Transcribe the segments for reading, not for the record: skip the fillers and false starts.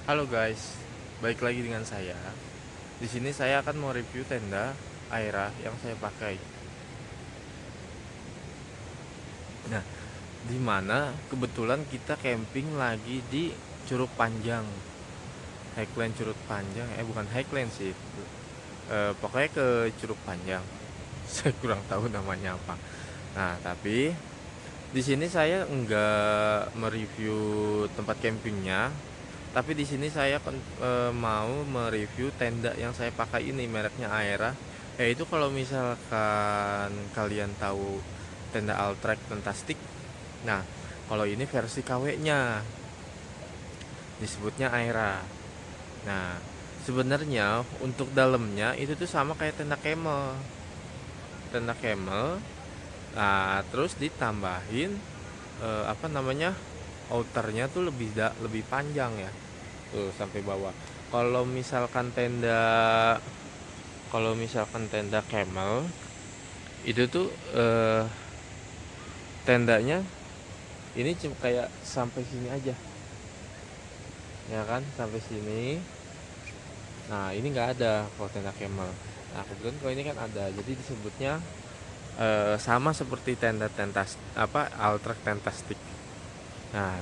Halo guys, balik lagi dengan saya. Di sini saya akan mau review tenda Aera yang saya pakai. Nah, di mana kebetulan kita camping lagi di Curug Panjang, Highland Curug Panjang. Bukan Highland sih, pokoknya ke Curug Panjang. Saya kurang tahu namanya apa. Nah, tapi di sini saya enggak mereview tempat campingnya, tapi di sini saya mau mereview tenda yang saya pakai ini, mereknya Aera. Yaitu kalau misalkan kalian tahu tenda Altrek Fantastic. Nah, kalau ini versi KW-nya disebutnya Aera. Nah, sebenarnya untuk dalamnya itu tuh sama kayak tenda camel. Tenda camel. Nah, terus ditambahin apa namanya? Outernya tuh lebih panjang ya. Tuh sampai bawah. Kalau misalkan tenda kalau misalkan tenda camel itu tuh tendanya ini cuma kayak sampai sini aja, ya kan, sampai sini. Nah, ini nggak ada kalau tenda camel. Nah, kebetulan kalau ini kan ada, jadi disebutnya sama seperti tenda tentas apa Altrek Fantastic. Nah,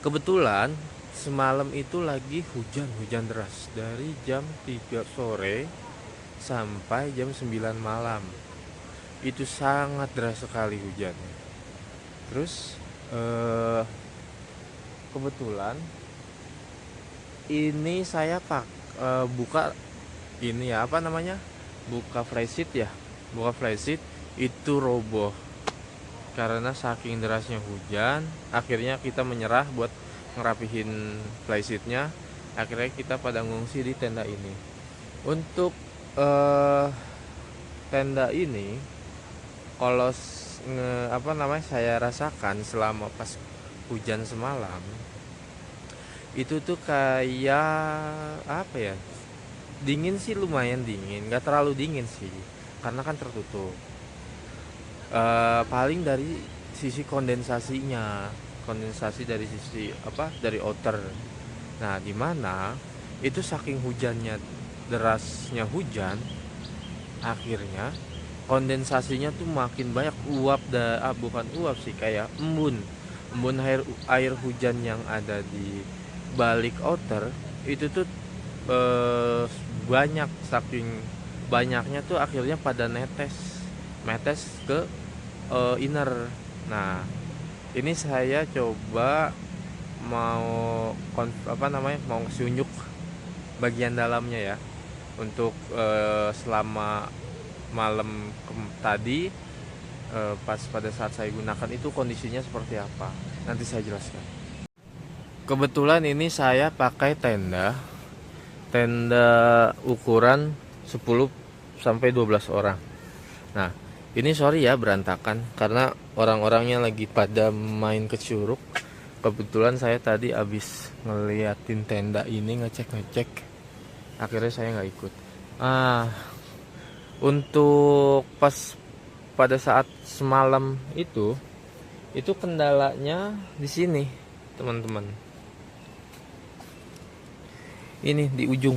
kebetulan semalam itu lagi hujan deras dari jam 3 sore sampai jam 9 malam. Itu sangat deras sekali hujannya. Terus eh, kebetulan ini saya buka ini ya, apa namanya, buka flysheet ya, buka flysheet itu roboh karena saking derasnya hujan. Akhirnya kita menyerah buat ngerapihin flysheetnya. Akhirnya kita pada ngungsi di tenda ini. Untuk eh, tenda ini, kalau apa namanya, saya rasakan selama pas hujan semalam itu tuh kayak apa ya, dingin sih, lumayan dingin, nggak terlalu dingin sih karena kan tertutup. Paling dari sisi kondensasinya, kondensasi dari sisi apa, dari outer. Nah, di mana itu saking hujannya, derasnya hujan, akhirnya kondensasinya tuh makin banyak, bukan uap sih, kayak embun air hujan yang ada di balik outer itu tuh eh, banyak, saking banyaknya tuh akhirnya pada netes ke inner. Nah, ini saya coba mau apa namanya, mau sunjuk bagian dalamnya ya, untuk selama malam tadi, pas pada saat saya gunakan itu kondisinya seperti apa, nanti saya jelaskan. Kebetulan ini saya pakai tenda tenda ukuran 10 sampai 12 orang. Nah, ini sorry ya berantakan karena orang-orangnya lagi pada main ke curug. Kebetulan saya tadi abis ngeliatin tenda ini, ngecek, akhirnya saya nggak ikut. Ah, untuk pas pada saat semalam itu kendalanya di sini, teman-teman. Ini di ujung.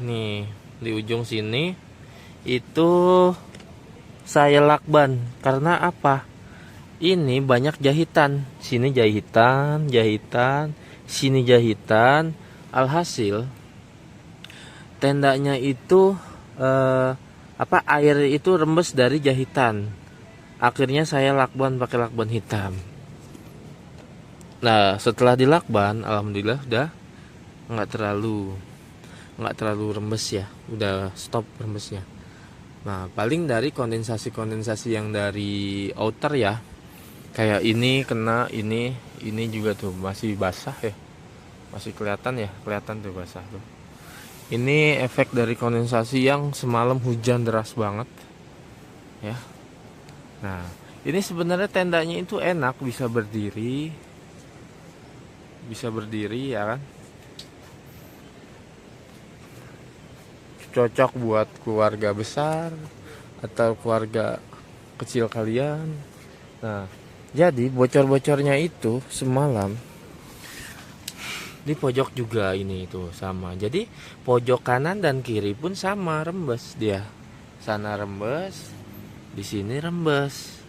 Nih, di ujung sini itu saya lakban karena apa? Ini banyak jahitan. Sini jahitan, sini jahitan. Alhasil tendanya itu apa, air itu rembes dari jahitan. Akhirnya saya lakban pakai lakban hitam. Nah, setelah dilakban, alhamdulillah udah nggak terlalu rembes ya, udah stop rembesnya. Nah, paling dari kondensasi yang dari outer ya, kayak ini kena, ini juga tuh masih basah ya, masih kelihatan tuh basah tuh. Ini efek dari kondensasi yang semalam hujan deras banget ya. Nah, ini sebenarnya tendanya itu enak, bisa berdiri ya kan, cocok buat keluarga besar atau keluarga kecil kalian. Nah, jadi bocor-bocornya itu semalam Di pojok juga ini itu sama. Jadi pojok kanan dan kiri pun sama rembes dia. Sana rembes, di sini rembes.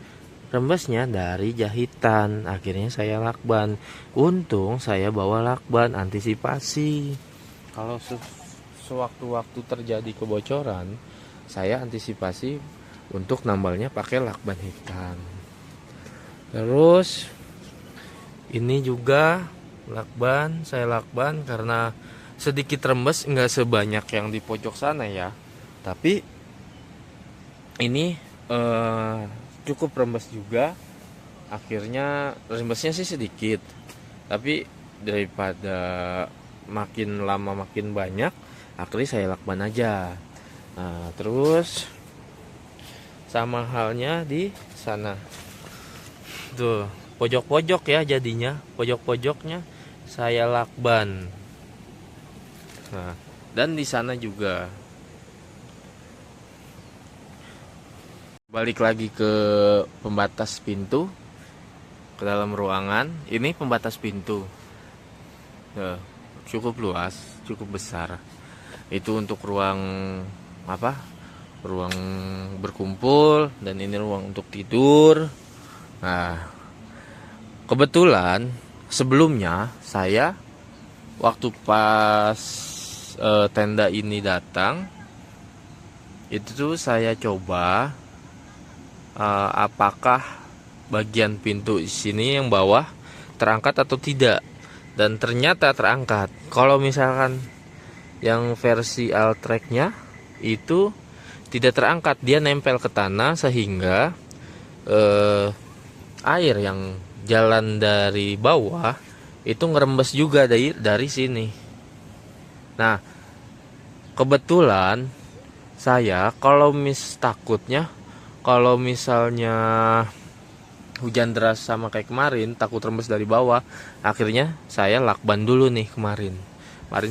Rembesnya dari jahitan. Akhirnya saya lakban. Untung saya bawa lakban antisipasi. Kalau sewaktu-waktu terjadi kebocoran, saya antisipasi untuk nambalnya pakai lakban hitam. Terus ini juga saya lakban karena sedikit rembes, nggak sebanyak yang di pojok sana ya, tapi ini cukup rembes juga. Akhirnya rembesnya sih sedikit, tapi daripada makin lama makin banyak, akhirnya saya lakban aja. Nah, terus sama halnya di sana tuh, pojok-pojok ya, jadinya pojok-pojoknya saya lakban. Nah, dan di sana juga balik lagi ke pembatas pintu ke dalam ruangan. Ini pembatas pintu cukup luas, cukup besar. Itu untuk ruang apa? Ruang berkumpul, dan ini ruang untuk tidur. Nah, kebetulan sebelumnya saya waktu pas tenda ini datang, itu tuh saya coba apakah bagian pintu sini yang bawah terangkat atau tidak, dan ternyata terangkat. Kalau misalkan yang versi Altrek-nya itu tidak terangkat, dia nempel ke tanah sehingga air yang jalan dari bawah itu ngerembes juga dari sini. Nah, kebetulan saya takutnya kalau misalnya hujan deras sama kayak kemarin, takut rembes dari bawah, akhirnya saya lakban dulu nih kemarin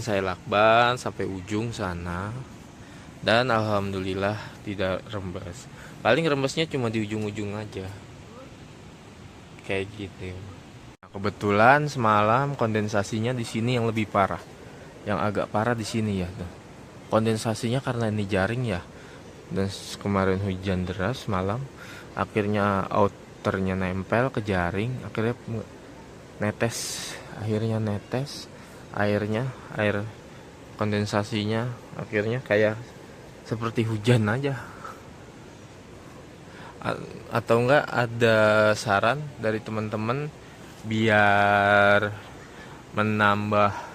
saya lakban sampai ujung sana, dan alhamdulillah tidak rembes. Paling rembesnya cuma di ujung-ujung aja kayak gitu. Nah, kebetulan semalam kondensasinya di sini yang lebih parah, yang agak parah di sini ya. Kondensasinya karena ini jaring ya, dan kemarin hujan deras malam, akhirnya outernya nempel ke jaring, akhirnya netes air kondensasinya, akhirnya kayak seperti hujan aja. Atau enggak ada saran dari teman-teman biar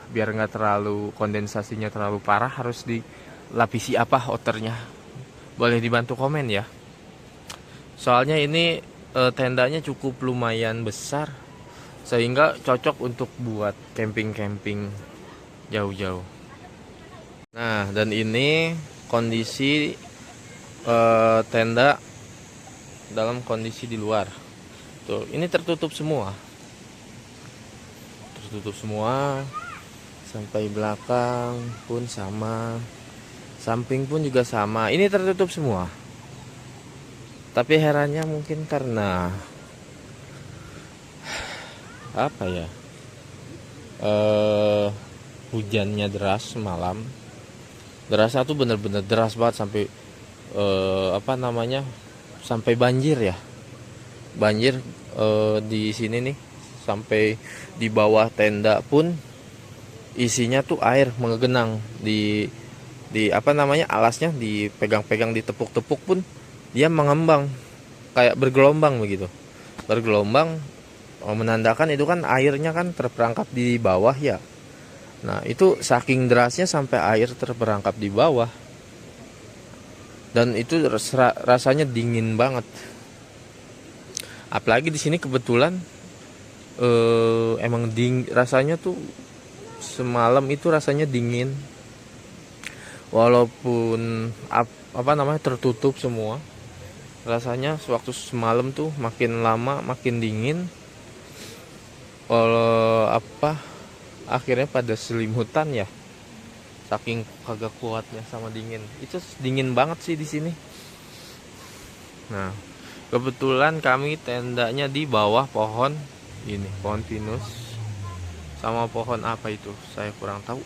biar nggak terlalu kondensasinya terlalu parah, harus dilapisi apa outernya? Boleh dibantu komen ya. Soalnya ini tendanya cukup lumayan besar, sehingga cocok untuk buat camping-camping jauh-jauh. Nah, dan ini kondisi tenda dalam kondisi di luar. Tuh, ini tertutup semua. Sampai belakang pun sama. Samping pun juga sama. Ini tertutup semua. Tapi herannya mungkin karena apa ya? Hujannya deras semalam. Derasnya tuh bener-bener deras banget sampai sampai banjir ya. Banjir di sini nih, sampai di bawah tenda pun isinya tuh air menggenang di alasnya, dipegang-pegang, ditepuk-tepuk pun dia mengembang kayak bergelombang begitu. Bergelombang menandakan itu kan airnya kan terperangkap di bawah ya. Nah, itu saking derasnya sampai air terperangkap di bawah. Dan itu rasanya dingin banget. Apalagi di sini kebetulan emang rasanya tuh semalam itu rasanya dingin. Walaupun tertutup semua, rasanya sewaktu semalam tuh makin lama makin dingin. Akhirnya pada selimutan ya, saking kagak kuatnya sama dingin. Itu dingin banget sih di sini. Nah, kebetulan kami tendanya di bawah pohon pinus sama pohon apa itu saya kurang tahu.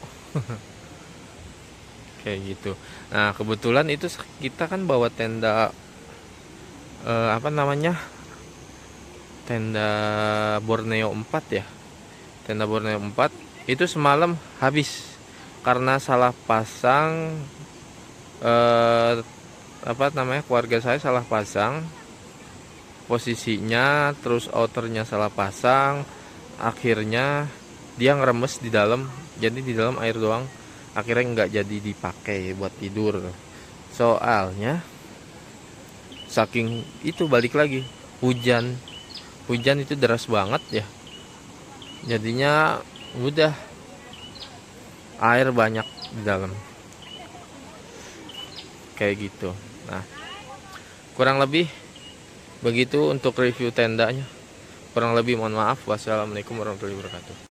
Kayak gitu. Nah kebetulan itu kita kan bawa tenda, apa namanya, tenda Borneo 4 ya, tenda Borneo 4 itu semalam habis karena salah pasang, apa namanya, keluarga saya salah pasang posisinya, terus outernya salah pasang, akhirnya dia ngeremes di dalam, jadi di dalam air doang, akhirnya nggak jadi dipakai buat tidur. Soalnya saking itu, balik lagi, hujan hujan itu deras banget ya, jadinya udah air banyak di dalam kayak gitu. Nah kurang lebih begitu untuk review tendanya. Kurang lebih mohon maaf. Wassalamualaikum warahmatullahi wabarakatuh.